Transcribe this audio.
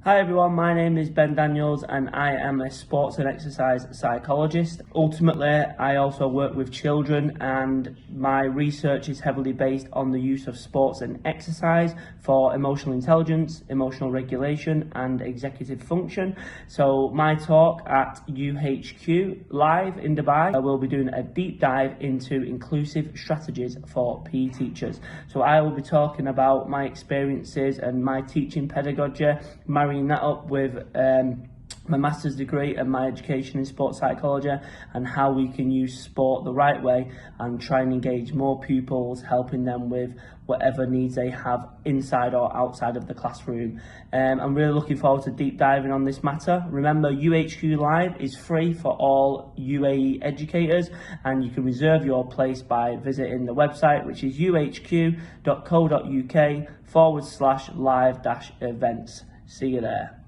Hi everyone, my name is Ben Daniels and I am a sports and exercise psychologist. Ultimately, I also work with children and my research is heavily based on the use of sports and exercise for emotional intelligence, emotional regulation and executive function. So my talk at youHQ live in Dubai, I will be doing a deep dive into inclusive strategies for PE teachers. So I will be talking about my experiences and my teaching pedagogy, marrying that up with my master's degree and my education in sports psychology, and how we can use sport the right way and try and engage more pupils, helping them with whatever needs they have inside or outside of the classroom. I'm really looking forward to deep diving on this matter. Remember, youHQ Live is free for all UAE educators and you can reserve your place by visiting the website, which is youhq.co.uk/live-events. See you there.